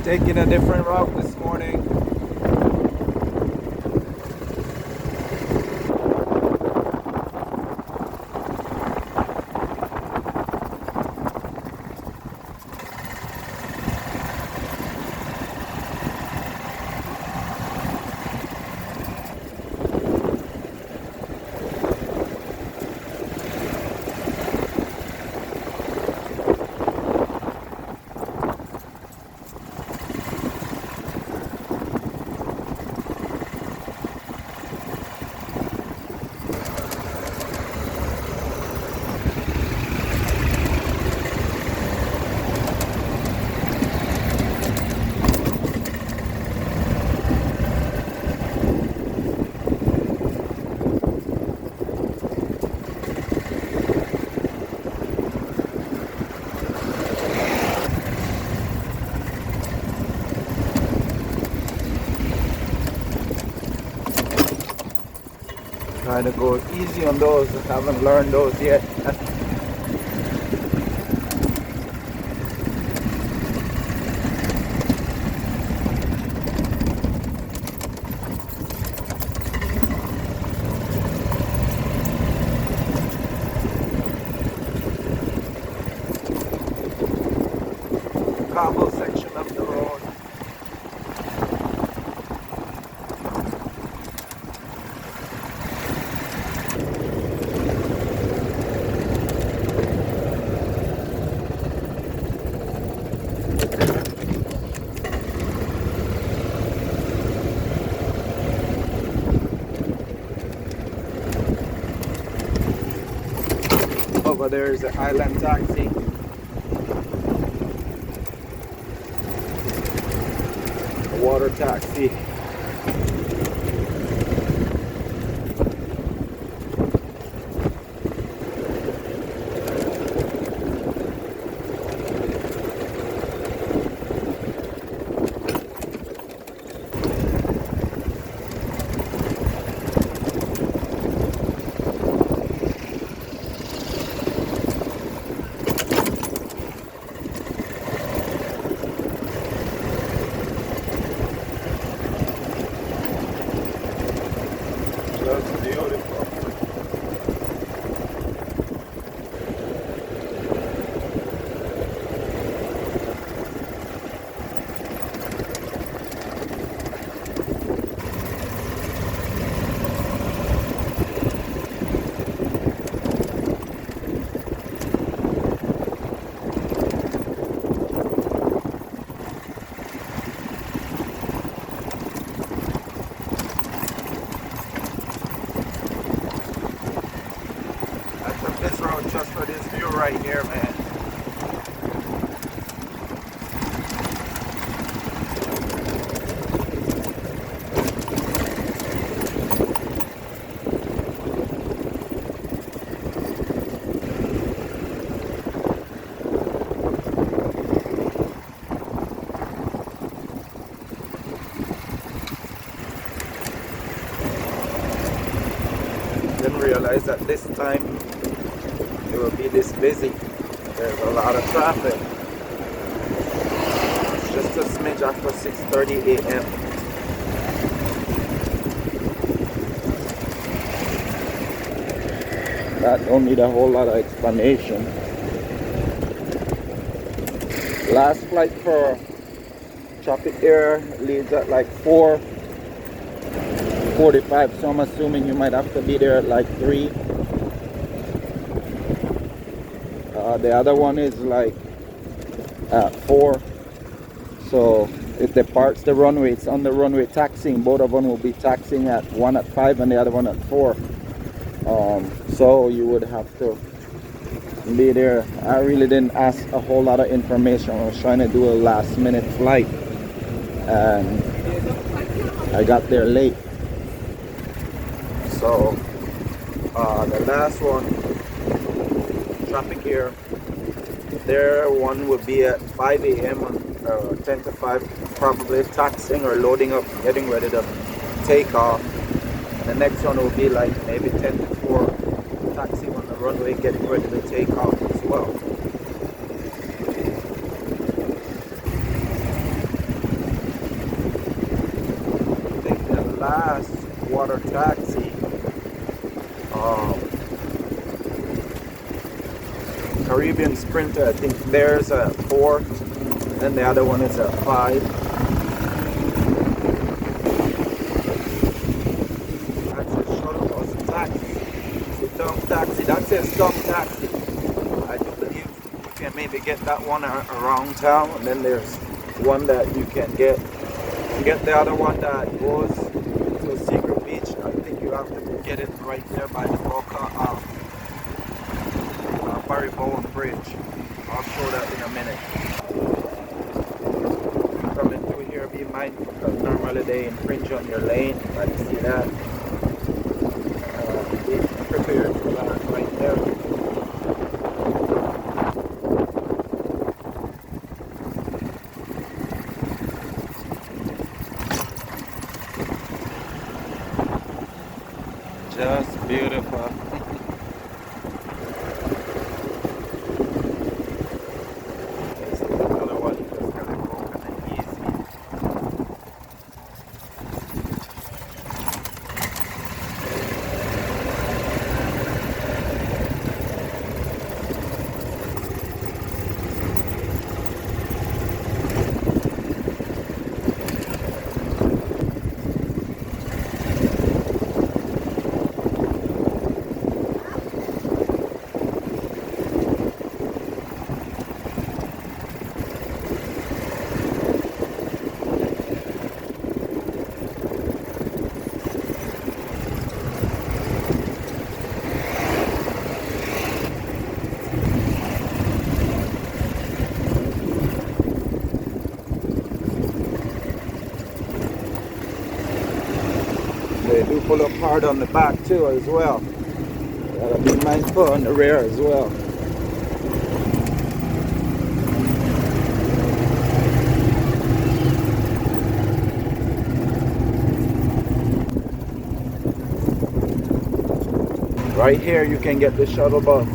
Taking a different route this morning. Trying to go easy on those. I haven't learned those yet. Cobble section of the road. Over there is the island taxi. The water taxi. That's beautiful. I took this road just for this view right here, man. Didn't realize that this time it will be this busy. There's a lot of traffic. It's just a smidge after 6:30 a.m. That don't need a whole lot of explanation. Last flight for Tropic Air leaves at like 4:45, so I'm assuming you might have to be there at like 3. The other one is like at 4. So it departs the runway. It's on the runway taxiing. Both of them will be taxiing at one at 5 and the other one at 4. So you would have to be there. I really didn't ask a whole lot of information. I was trying to do a last minute flight and I got there late. So the last one, Tropic Air, their one would be at 5 a.m. on 10 to 5, probably taxiing or loading up, getting ready to take off. The next one will be like maybe 10 to 4, taxiing on the runway, getting ready to take off as well. last water taxi. Caribbean Sprinter, I think there's at 4, then the other one is at 5. That's a shuttle bus taxi. It's a dumb taxi. That says dumb taxi. I do believe you can maybe get that one around town, and then there's one that you can get. You get the other one that goes to a secret beach. I think you have to get it right there by the Barry Bowen Bridge. I'll show that in a minute. Coming through here, be mindful because normally they infringe on your lane. Like you see that. Be prepared for that right there. Just beautiful. This is another one just kind of broken and easy. They do pull up hard on the back too as well. Gotta be mindful on the rear as well. Right here you can get the shuttle bus.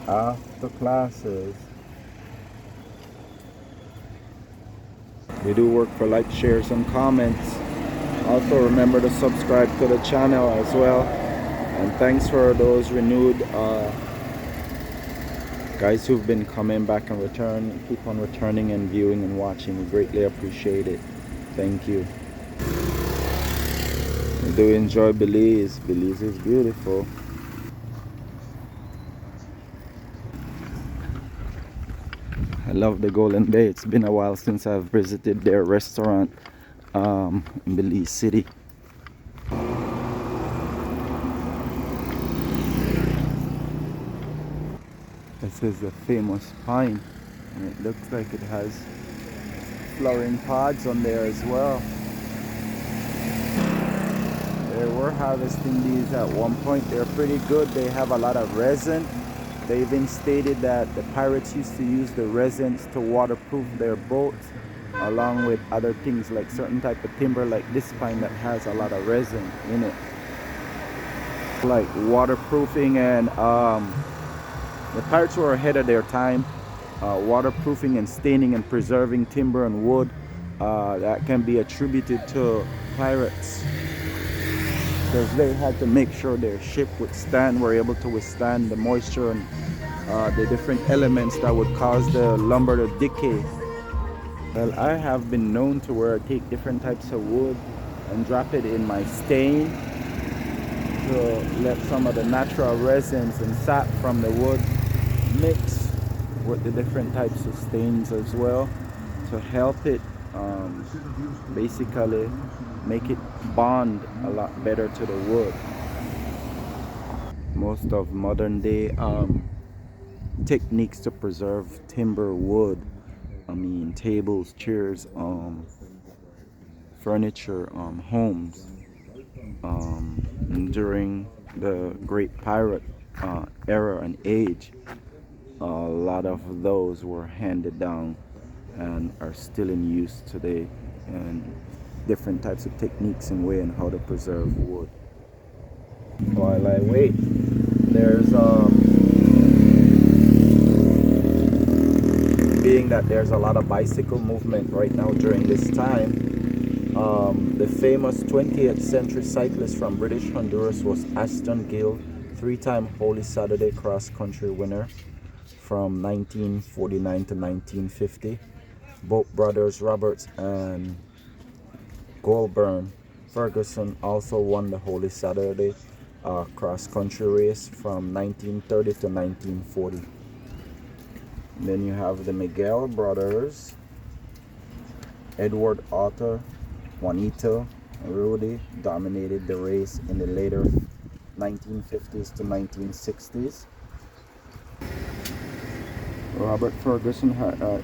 After classes, we do work for like, shares, and comments. Also remember to subscribe to the channel as well, and thanks for those renewed guys who've been coming back and keep on returning and viewing and watching. We greatly appreciate it. Thank you. We do enjoy Belize. Belize is beautiful. I love the Golden Bay. It's been a while since I've visited their restaurant in Belize City. This is the famous pine, and it looks like it has flowering pods on there as well. They were harvesting these at one point. They're pretty good. They have a lot of resin. They even stated that the pirates used to use the resins to waterproof their boats, along with other things like certain type of timber like this pine that has a lot of resin in it. Like waterproofing, and the pirates were ahead of their time. Waterproofing and staining and preserving timber and wood, that can be attributed to pirates, because they had to make sure their ship were able to withstand the moisture and the different elements that would cause the lumber to decay. Well, I have been known to where I take different types of wood and drop it in my stain to let some of the natural resins and sap from the wood mix with the different types of stains as well, to help it basically make it bond a lot better to the wood. Most of modern day techniques to preserve timber wood, I mean tables, chairs, furniture, homes, during the Great Pirate era and age, a lot of those were handed down and are still in use today, and different types of techniques and way on how to preserve wood. while I wait. There's being that there's a lot of bicycle movement right now during this time. The famous 20th century cyclist from British Honduras was Aston Gill, three-time Holy Saturday cross-country winner from 1949 to 1950. Both brothers Roberts and Goulburn Ferguson also won the Holy Saturday cross-country race from 1930 to 1940. And then you have the Miguel brothers, Edward Arthur, Juanito, and Rudy dominated the race in the later 1950s to 1960s. Robert Ferguson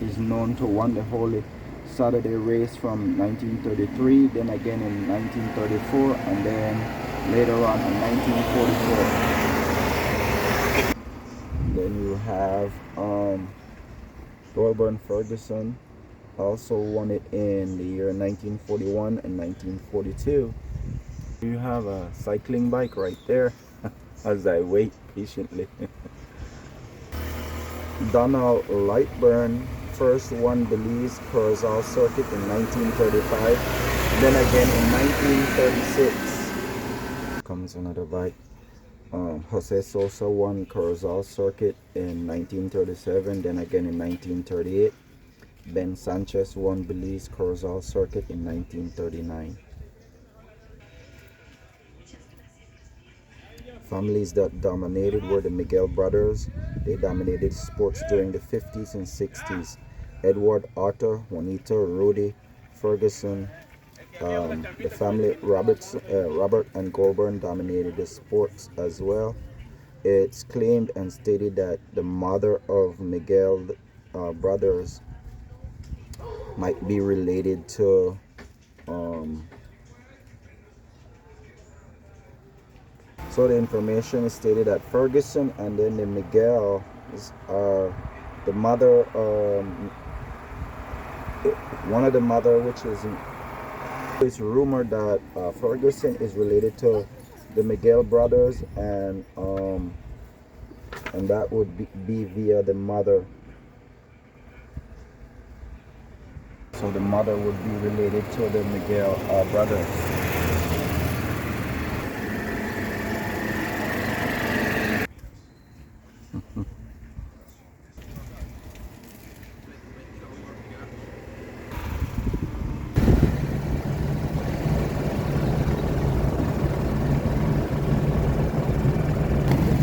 is known to won the Holy Saturday race from 1933, then again in 1934, and then later on in 1944. Then you have Goulburn Ferguson also won it in the year 1941 and 1942. You have a cycling bike right there as I wait patiently. Donald Lightburn first won Belize Corozal circuit in 1935, then again in 1936. Comes another bike. Jose Sosa won Corozal circuit in 1937, then again in 1938. Ben Sanchez won Belize Corozal circuit in 1939. Families that dominated were the Miguel brothers. They dominated sports during the 50s and 60s. Edward Arthur, Juanito, Rudy, Ferguson, the family Robert and Goulburn dominated the sports as well. It's claimed and stated that the mother of Miguel brothers might be related to so the information is stated that Ferguson and then the Miguel are the mother, one of the mother, which is it's rumored that Ferguson is related to the Miguel brothers, and that would be via the mother. So the mother would be related to the Miguel brothers.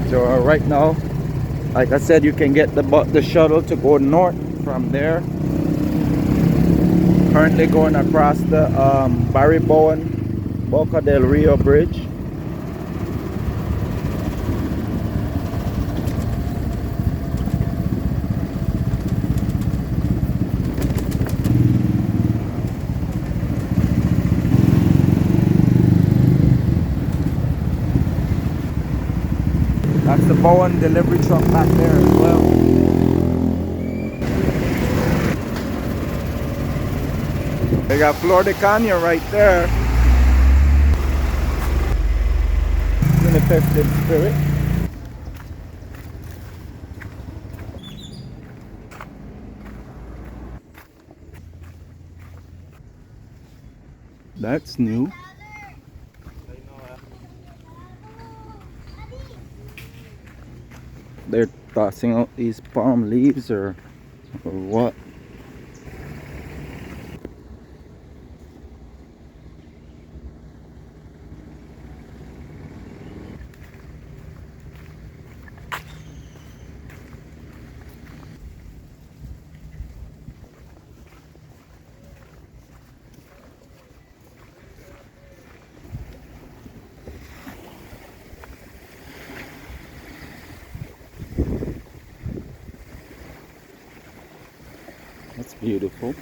So right now, like I said, you can get the shuttle to go north from there. Currently going across the Barry Bowen Boca del Rio Bridge. That's the Bowen delivery truck back there as well. They got Florida Canyon right there. In the festive spirit. That's new. They're tossing out these palm leaves or what? That's beautiful.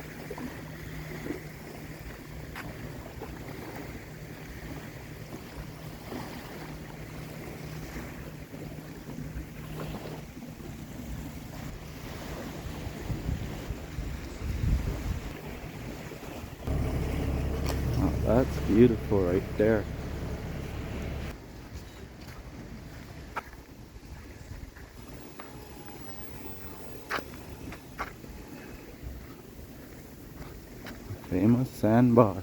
Oh, that's beautiful right there. a sandbar.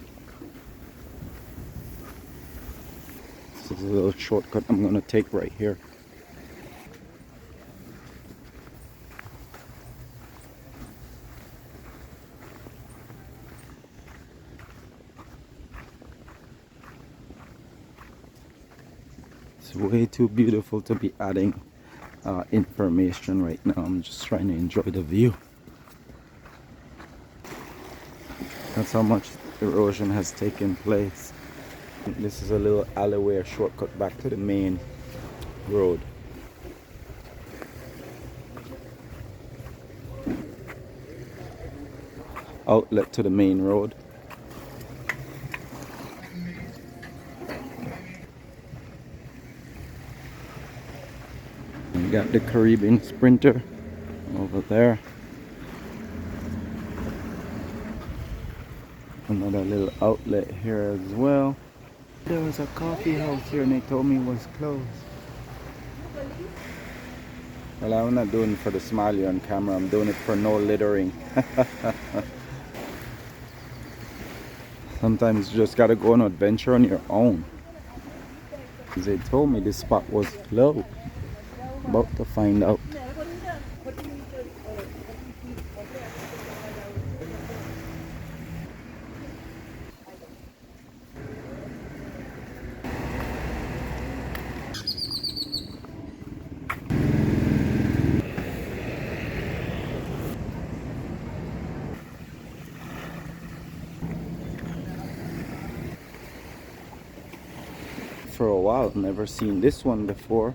This is a little shortcut I'm gonna take right here. It's way too beautiful to be adding information right now. I'm just trying to enjoy the view. That's how much erosion has taken place. This is a little alleyway, a shortcut back to the main road. Outlet to the main road. We got the Caribbean Sprinter over there. Another little outlet here as well. There was a coffee house here and they told me it was closed. Well, I'm not doing it for the smiley on camera, I'm doing it for no littering. Sometimes you just gotta go on an adventure on your own. They told me this spot was closed. About to find out. For a while, never seen this one before.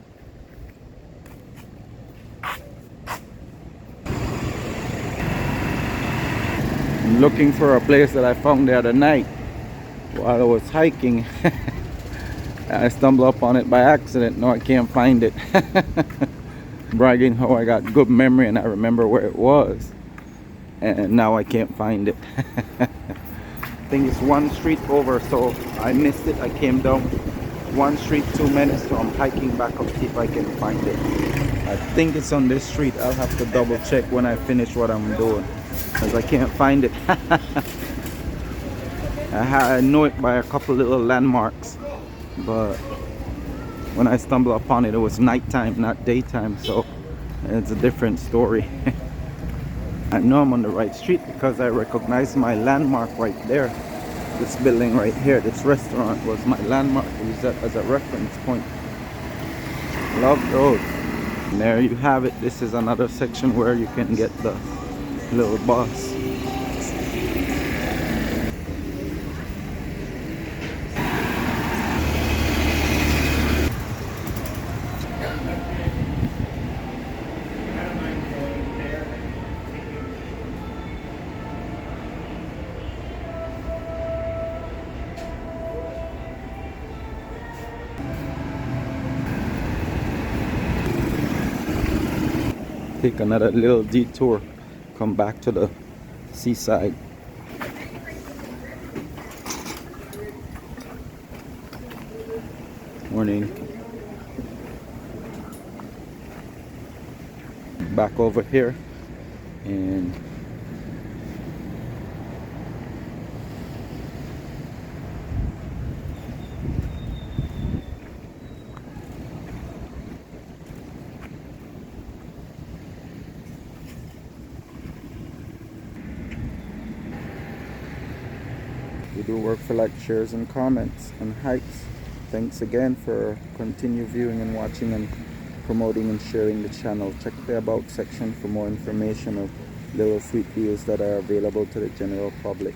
I'm looking for a place that I found the other night while I was hiking. I stumbled upon it by accident. No, I can't find it. Bragging how I got good memory and I remember where it was, and now I can't find it. I think it's one street over, so I missed it. I came down one street too many, so I'm hiking back up to see if I can find it. I think it's on this street. I'll have to double check when I finish what I'm doing, because I can't find it. I know it by a couple little landmarks, but when I stumbled upon it, it was nighttime, not daytime, so it's a different story. I know I'm on the right street because I recognize my landmark right there. This building right here, this restaurant was my landmark. I use that as a reference point. Love those. And there you have it. This is another section where you can get the little bus. Take another little detour, come back to the seaside. Morning. Back over here, and we do work for like, shares, and comments and hikes. Thanks again for continue viewing and watching and promoting and sharing the channel. Check the about section for more information of little sweet deals that are available to the general public.